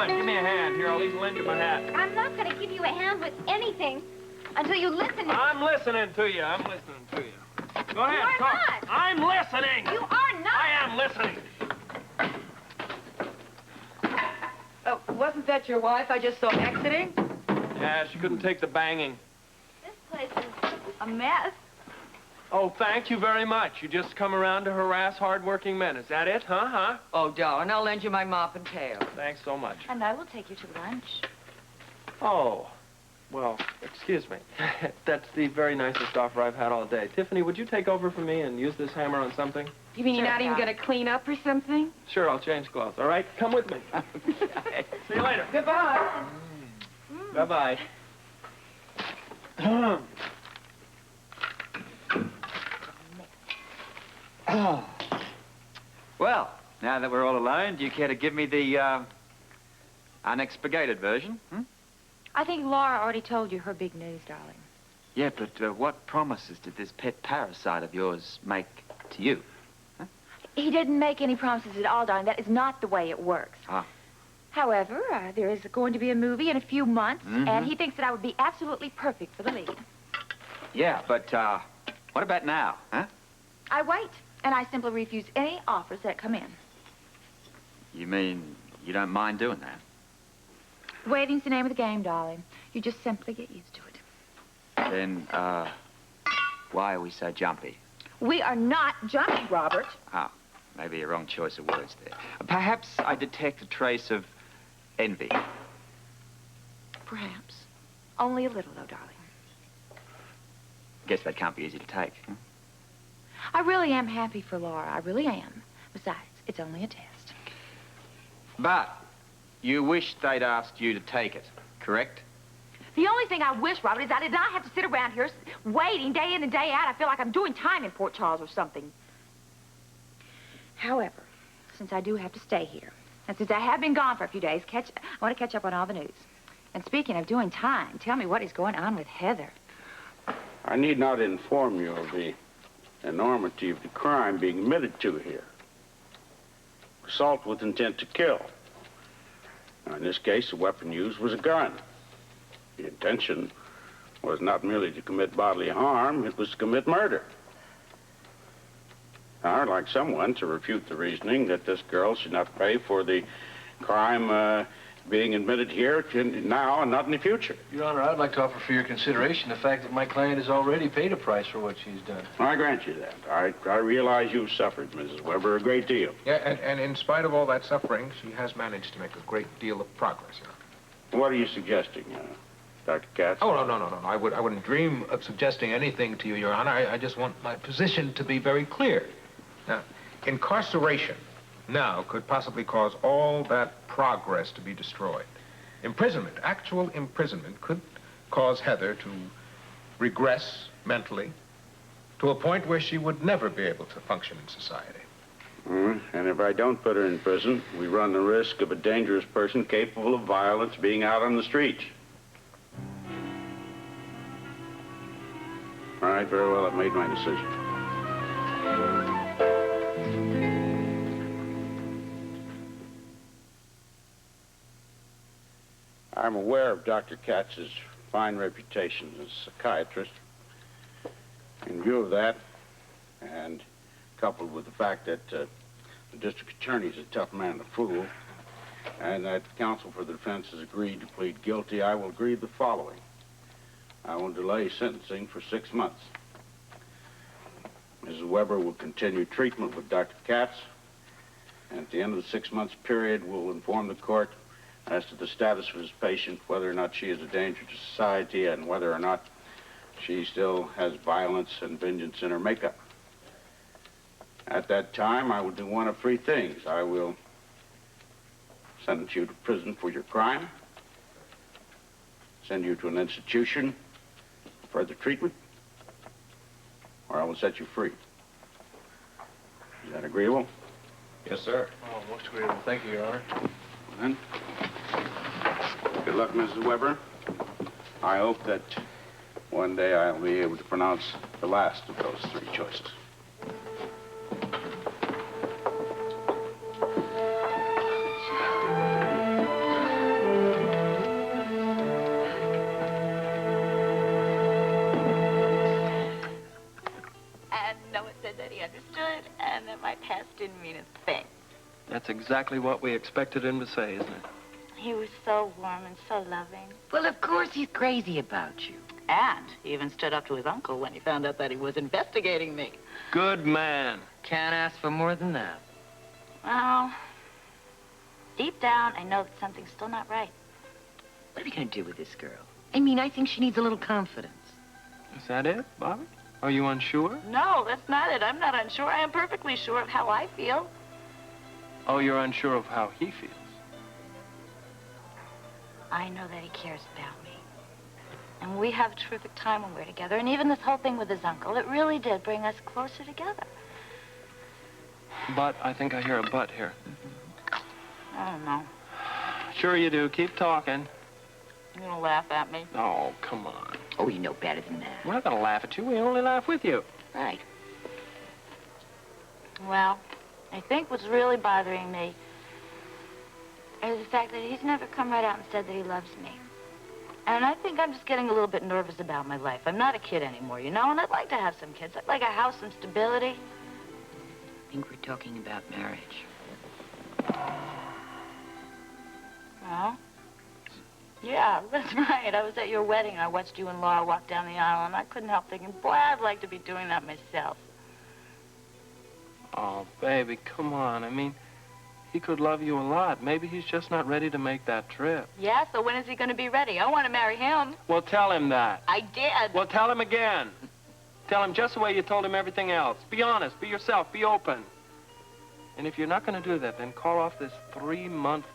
on, give me a hand. Here, I'll even lend you my hat. I'm not going to give you a hand with anything until you listen to me. I'm listening to you. I'm listening to you. Go ahead, You are talk. not. I'm listening. You are not. I am listening. Wasn't that your wife I just saw exiting? Yeah, she couldn't take the banging. This place is a mess. Oh, thank you very much. You just come around to harass hard-working men. Is that it, huh? Oh, darling, I'll lend you my mop and pail. Thanks so much. And I will take you to lunch. Oh, well, excuse me. That's the very nicest offer I've had all day. Tiffany, would you take over for me and use this hammer on something? You mean you're not even going to clean up or something? Sure, I'll change clothes, all right? Come with me. Okay. See you later. Goodbye. Bye-bye. Well, now that we're all alone, do you care to give me the, unexpurgated version? I think Laura already told you her big news, darling. Yeah, but what promises did this pet parasite of yours make to you? He didn't make any promises at all, darling. That is not the way it works. Ah. However, there is going to be a movie in a few months, and he thinks that I would be absolutely perfect for the lead. Yeah, but, what about now, huh? I wait, and I simply refuse any offers that come in. You mean you don't mind doing that? Waiting's the name of the game, darling. You just simply get used to it. Then, why are we so jumpy? We are not jumpy, Robert. Oh, maybe a wrong choice of words there. Perhaps I detect a trace of envy. Perhaps. Only a little, though, darling. Guess that can't be easy to take. I really am happy for Laura. I really am. Besides, it's only a test. But you wish they'd asked you to take it, correct? The only thing I wish, Robert, is I did not have to sit around here waiting day in and day out. I feel like I'm doing time in Port Charles or something. However, since I do have to stay here, and since I have been gone for a few days, I want to catch up on all the news. And speaking of doing time, tell me what is going on with Heather. I need not inform you of the enormity of the crime being admitted to here. Assault with intent to kill. Now, in this case, the weapon used was a gun. The intention was not merely to commit bodily harm, it was to commit murder. Now, I'd like someone to refute the reasoning that this girl should not pay for the crime being admitted here now and not in the future. Your Honor, I'd like to offer for your consideration the fact that my client has already paid a price for what she's done. I grant you that. I realize you've suffered, Mrs. Weber, a great deal. Yeah, and in spite of all that suffering, she has managed to make a great deal of progress, Your Honor. What are you suggesting, Dr. Katz? Oh, no. I wouldn't dream of suggesting anything to you, Your Honor. I just want my position to be very clear. Now, incarceration now could possibly cause all that progress to be destroyed. Imprisonment, actual imprisonment, could cause Heather to regress mentally to a point where she would never be able to function in society. And if I don't put her in prison, we run the risk of a dangerous person capable of violence being out on the streets. All right, very well, I've made my decision. I'm aware of Dr. Katz's fine reputation as a psychiatrist. In view of that, and coupled with the fact that the district attorney's a tough man to fool, and that counsel for the defense has agreed to plead guilty, I will agree the following. I will delay sentencing for 6 months. Mrs. Weber will continue treatment with Dr. Katz, and at the end of the 6 months period, we'll inform the court as to the status of his patient, whether or not she is a danger to society, and whether or not she still has violence and vengeance in her makeup. At that time, I will do one of three things. I will sentence you to prison for your crime, send you to an institution for further treatment, or I will set you free. Is that agreeable? Yes, sir. Oh, most agreeable. Thank you, Your Honor. Then, good luck, Mrs. Weber. I hope that one day I'll be able to pronounce the last of those three choices. didn't mean a thing. That's exactly what we expected him to say, isn't it? He was so warm and so loving. Well, of course he's crazy about you. And he even stood up to his uncle when he found out that he was investigating me. Good man. Can't ask for more than that. Well, deep down, I know that something's still not right. What are we going to do with this girl? I mean, I think she needs a little confidence. Is that it, Bobby? Are you unsure? No, that's not it. I'm not unsure. I am perfectly sure of how I feel. Oh, you're unsure of how he feels. I know that he cares about me. And we have a terrific time when we're together. And even this whole thing with his uncle, it really did bring us closer together. But I think I hear a but here. I don't know. Sure you do. Keep talking. You're gonna laugh at me. Oh, come on. Oh, you know better than that. We're not going to laugh at you. We only laugh with you. Right. Well, I think what's really bothering me is the fact that he's never come right out and said that he loves me. And I think I'm just getting a little bit nervous about my life. I'm not a kid anymore, you know, and I'd like to have some kids. I'd like a house, some stability. I think we're talking about marriage. Well, yeah, that's right. I was at your wedding. I watched you and Laura walk down the aisle, and I couldn't help thinking, boy, I'd like to be doing that myself. Oh, baby, come on. I mean, he could love you a lot. Maybe he's just not ready to make that trip. Yeah, so when is he going to be ready? I want to marry him. Well, tell him that. I did. Well, tell him again. Tell him just the way you told him everything else. Be honest, be yourself, be open. And if you're not going to do that, then call off this 3-month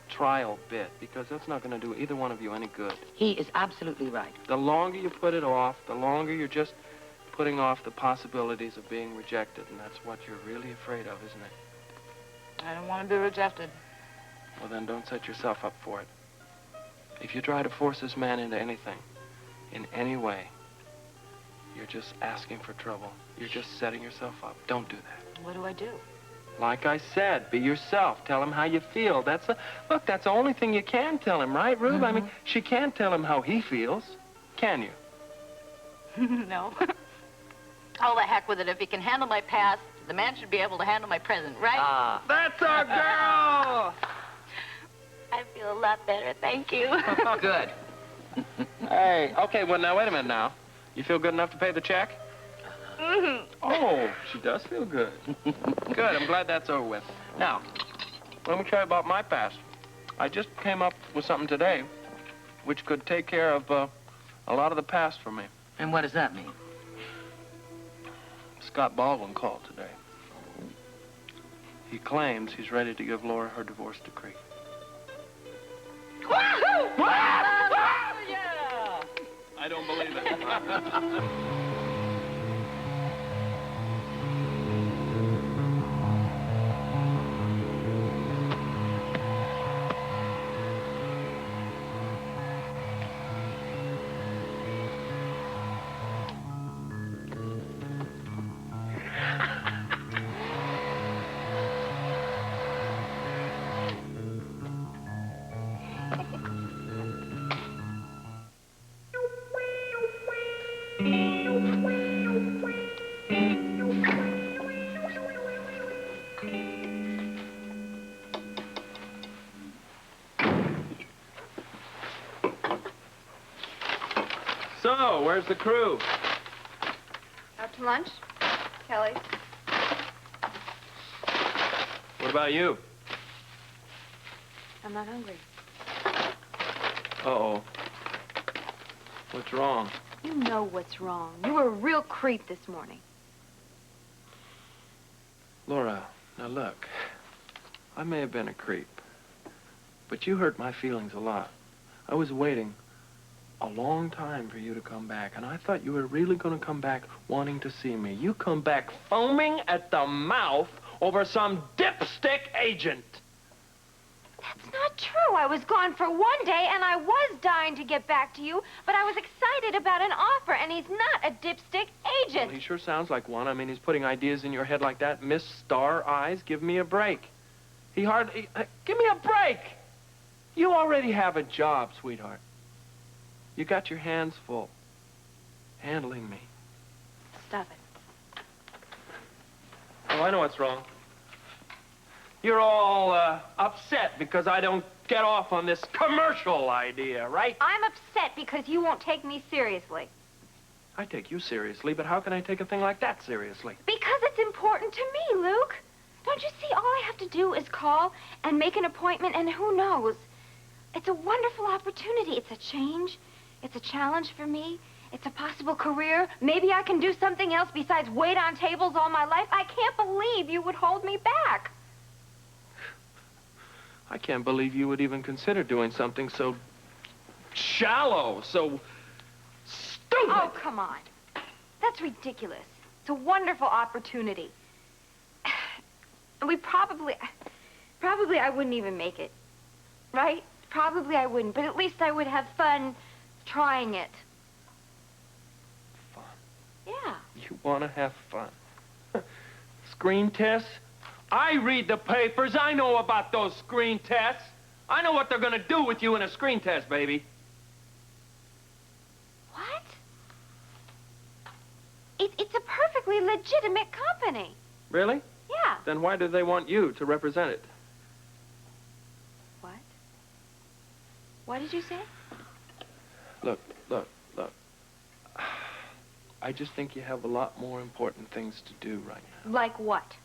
trial bit, because that's not going to do either one of you any good. He is absolutely right. The longer you put it off, the longer you're just putting off the possibilities of being rejected, and that's what you're really afraid of, isn't it? I don't want to be rejected. Well, then don't set yourself up for it. If you try to force this man into anything, in any way, you're just asking for trouble. You're just setting yourself up. Don't do that. What do I do? Like I said, be yourself. Tell him how you feel. Look, that's the only thing you can tell him, right, Rube? I mean, she can't tell him how he feels, can you? No. Oh, the heck with it. If he can handle my past, the man should be able to handle my present, right? That's our girl! I feel a lot better, thank you. Good. Hey, okay, well, now, wait a minute now. You feel good enough to pay the check? Mm-hmm. Oh, she does feel good. Good, I'm glad that's over with. Now, let me tell you about my past. I just came up with something today which could take care of a lot of the past for me. And what does that mean? Scott Baldwin called today. He claims he's ready to give Laura her divorce decree. Yeah! I don't believe it. So, where's the crew? Out to lunch? Kelly? What about you? I'm not hungry. Uh-oh. What's wrong? You know what's wrong. You were a real creep this morning. Laura, now look. I may have been a creep, but you hurt my feelings a lot. I was waiting a long time for you to come back, and I thought you were really going to come back wanting to see me. You come back foaming at the mouth over some dipstick agent. That's not true. I was gone for one day, and I was dying to get back to you, but I was excited about an offer, and he's not a dipstick agent. Well, he sure sounds like one. I mean, he's putting ideas in your head like that. Miss Star Eyes, give me a break. He hardly... give me a break! You already have a job, sweetheart. You got your hands full handling me. Stop it. Oh, I know what's wrong. You're all upset because I don't get off on this commercial idea, right? I'm upset because you won't take me seriously. I take you seriously, but how can I take a thing like that seriously? Because it's important to me, Luke. Don't you see? All I have to do is call and make an appointment, and who knows? It's a wonderful opportunity. It's a change. It's a challenge for me. It's a possible career. Maybe I can do something else besides wait on tables all my life. I can't believe you would hold me back. I can't believe you would even consider doing something so shallow, so stupid. Oh, come on. That's ridiculous. It's a wonderful opportunity. And we probably I wouldn't even make it. Right? Probably I wouldn't, but at least I would have fun trying it. Fun? Yeah. You want to have fun? Screen tests? I read the papers. I know about those screen tests. I know what they're going to do with you in a screen test, baby. What? It's a perfectly legitimate company. Really? Yeah. Then why do they want you to represent it? What? What did you say? Look. I just think you have a lot more important things to do right now. Like what?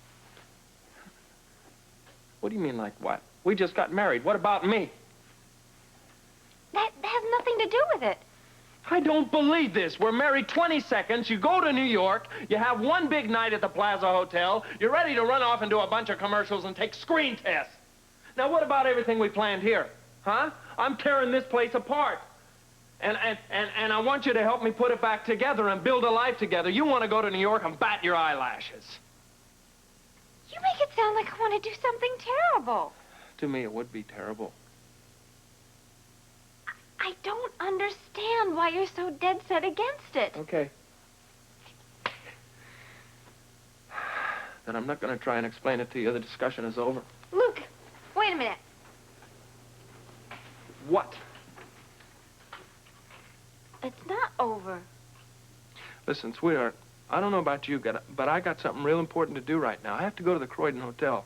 What do you mean, like what? We just got married. What about me? That has nothing to do with it. I don't believe this. We're married 20 seconds. You go to New York. You have one big night at the Plaza Hotel. You're ready to run off and do a bunch of commercials and take screen tests. Now, what about everything we planned here? Huh? I'm tearing this place apart. And I want you to help me put it back together and build a life together. You want to go to New York and bat your eyelashes. You make it sound like I want to do something terrible. To me, it would be terrible. I don't understand why you're so dead set against it. Okay. Then I'm not going to try and explain it to you. The discussion is over. Luke, wait a minute. What? It's not over. Listen, sweetheart, I don't know about you, but I got something real important to do right now. I have to go to the Croydon Hotel,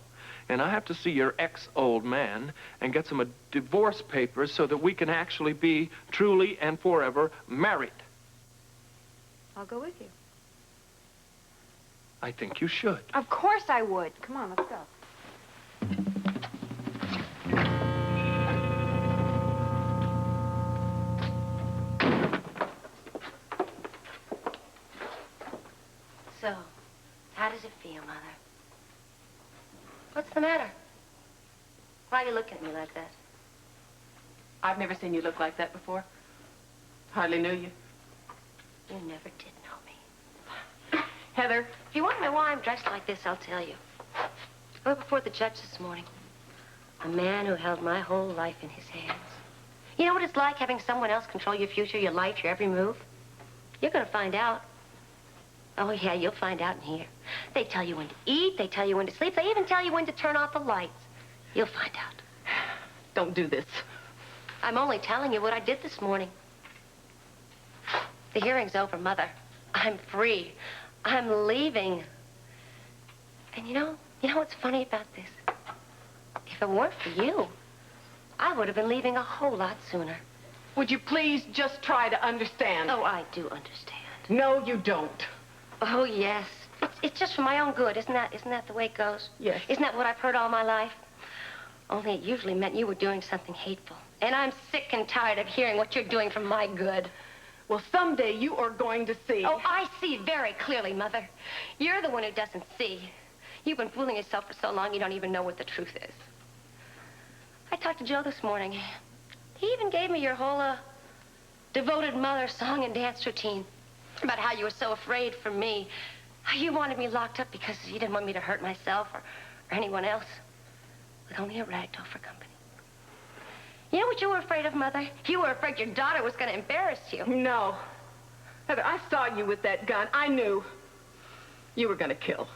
and I have to see your ex-old man and get some divorce papers so that we can actually be truly and forever married. I'll go with you. I think you should. Of course I would. Come on, let's go. So, how does it feel, Mother? What's the matter? Why are you looking at me like that? I've never seen you look like that before. Hardly knew you. You never did know me. Heather. If you want to know why I'm dressed like this, I'll tell you. I went before the judge this morning. A man who held my whole life in his hands. You know what it's like having someone else control your future, your life, your every move? You're going to find out. Oh, yeah, you'll find out in here. They tell you when to eat. They tell you when to sleep. They even tell you when to turn off the lights. You'll find out. Don't do this. I'm only telling you what I did this morning. The hearing's over, Mother. I'm free. I'm leaving. And you know what's funny about this? If it weren't for you, I would have been leaving a whole lot sooner. Would you please just try to understand? Oh, I do understand. No, you don't. Oh, yes. It's just for my own good, isn't that the way it goes? Yes. Isn't that what I've heard all my life? Only it usually meant you were doing something hateful. And I'm sick and tired of hearing what you're doing for my good. Well, someday you are going to see. Oh, I see very clearly, Mother. You're the one who doesn't see. You've been fooling yourself for so long you don't even know what the truth is. I talked to Joe this morning. He even gave me your whole, devoted mother song and dance routine about how you were so afraid for me. How you wanted me locked up because you didn't want me to hurt myself or anyone else. With only a ragdoll for company. You know what you were afraid of, Mother? You were afraid your daughter was going to embarrass you. No. Heather, I saw you with that gun. I knew you were going to kill.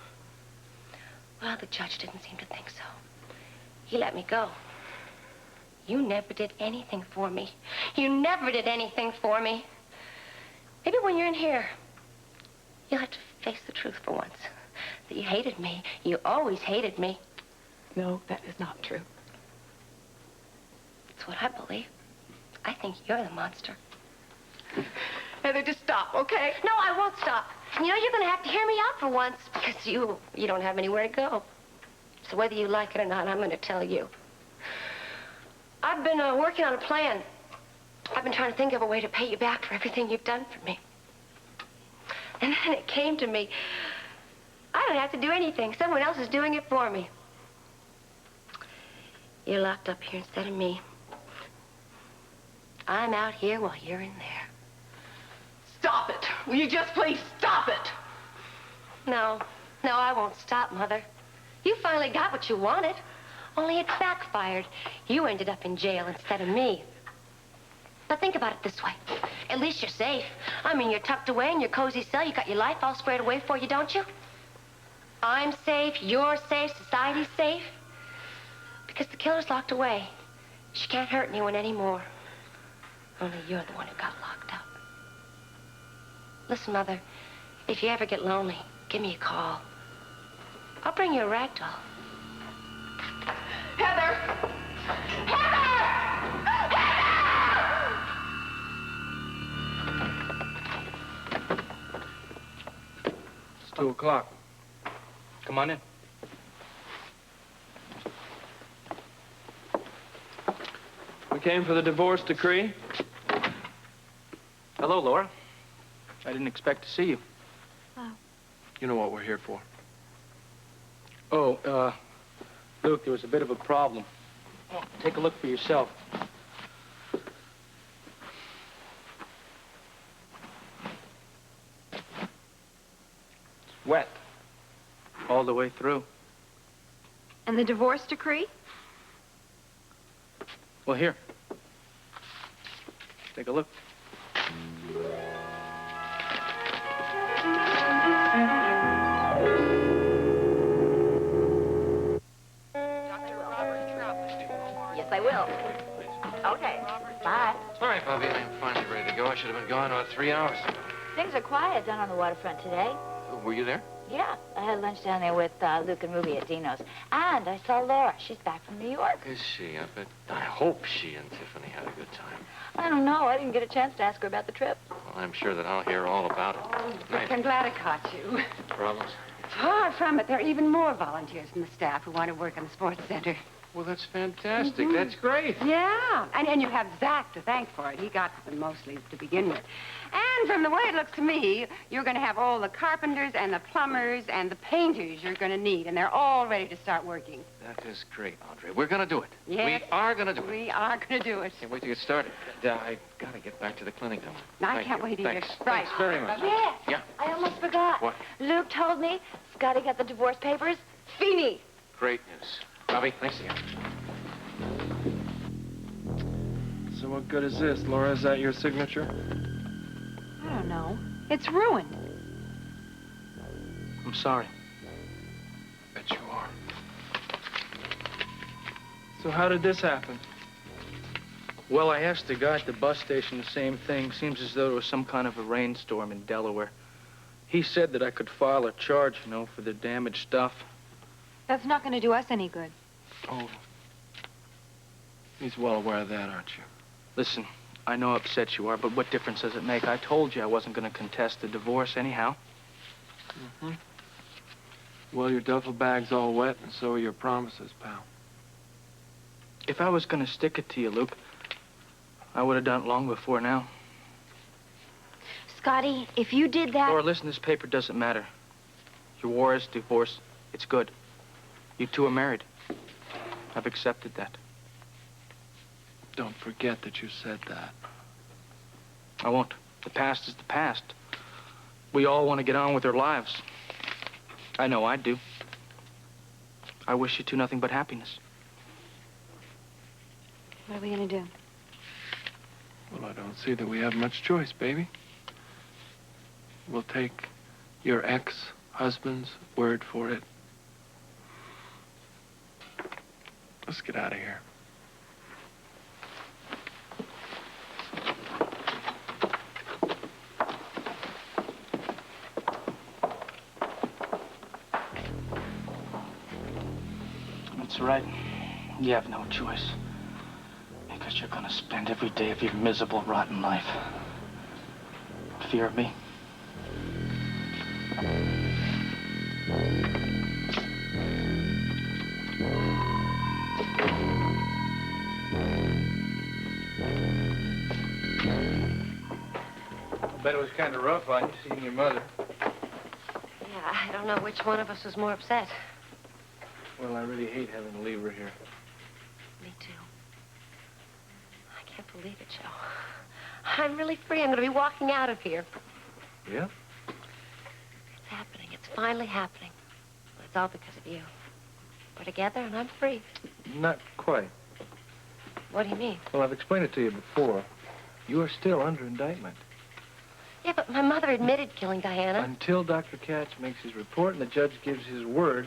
Well, the judge didn't seem to think so. He let me go. You never did anything for me. You never did anything for me. Maybe when you're in here, you'll have to face the truth for once. that you hated me. You always hated me. No, that is not true. It's what I believe. I think you're the monster. Heather, just stop, okay? No, I won't stop. You know, you're going to have to hear me out for once because you don't have anywhere to go. So whether you like it or not, I'm going to tell you. I've been working on a plan. I've been trying to think of a way to pay you back for everything you've done for me. And then it came to me. I don't have to do anything. Someone else is doing it for me. You're locked up here instead of me. I'm out here while you're in there. Stop it. Will you just please stop it? No, I won't stop, Mother. You finally got what you wanted. Only it backfired. You ended up in jail instead of me. But think about it this way. At least you're safe. I mean, you're tucked away in your cozy cell. You got your life all squared away for you, don't you? I'm safe, you're safe, society's safe. Because the killer's locked away. She can't hurt anyone anymore. Only you're the one who got locked up. Listen, Mother, if you ever get lonely, give me a call. I'll bring you a rag doll. Heather! Heather! It's 2 o'clock. Come on in. We came for the divorce decree. Hello, Laura. I didn't expect to see you. You know what we're here for. Oh, Luke, there was a bit of a problem. Take a look for yourself. It's wet. All the way through. And the divorce decree? Well, here. Take a look. Yes, I will. Okay. Bye. All right, Bobby, I'm finally ready to go. I should have been gone about 3 hours. Things are quiet down on the waterfront today. Were you there? Yeah, I had lunch down there with Luke and Ruby at Dino's. And I saw Laura. She's back from New York. Is she? I hope she and Tiffany had a good time. I don't know. I didn't get a chance to ask her about the trip. Well, I'm sure that I'll hear all about it. Night. I'm glad I caught you. Problems? Far from it. There are even more volunteers from the staff who want to work in the sports center. Well, that's fantastic. That's great. Yeah, and you have Zach to thank for it. He got them mostly to begin with. And from the way it looks to me, you're going to have all the carpenters and the plumbers and the painters you're going to need, and they're all ready to start working. That is great, Audrey. We're going to do it. Yes. We are going to do it. We are going to do it. Can't wait to get started. I got to get back to the clinic, though. I Thank can't you. wait either. Thanks. Right. Thanks very much. Yes. Yeah. I almost forgot. What? Luke told me Scotty got the divorce papers. Feeny. Great news. Bobby, thanks again. So what good is this, Laura? Is that your signature? I don't know. It's ruined. I'm sorry. Bet you are. So how did this happen? Well, I asked the guy at the bus station the same thing. Seems as though there was some kind of a rainstorm in Delaware. He said that I could file a charge, for the damaged stuff. That's not going to do us any good. Oh. He's well aware of that, aren't you? Listen, I know how upset you are, but what difference does it make? I told you I wasn't going to contest the divorce anyhow. Mm-hmm. Well, your duffel bag's all wet, and so are your promises, pal. If I was going to stick it to you, Luke, I would have done it long before now. Scotty, if you did that... Laura, listen, this paper doesn't matter. Your war is divorce. It's good. You two are married. I've accepted that. Don't forget that you said that. I won't. The past is the past. We all want to get on with our lives. I know I do. I wish you two nothing but happiness. What are we going to do? Well, I don't see that we have much choice, baby. We'll take your ex-husband's word for it. Let's get out of here. right. You have no choice. Because you're gonna spend every day of your miserable, rotten life. Fear of me? I bet it was kind of rough on you, seeing your mother. Yeah, I don't know which one of us was more upset. Well, I really hate having to leave her here. Me too. I can't believe it, Joe. I'm really free. I'm going to be walking out of here. Yeah? It's happening. It's finally happening. But it's all because of you. We're together and I'm free. Not quite. What do you mean? Well, I've explained it to you before. You are still under indictment. Yeah, but my mother admitted killing Diana. Until Dr. Katz makes his report and the judge gives his word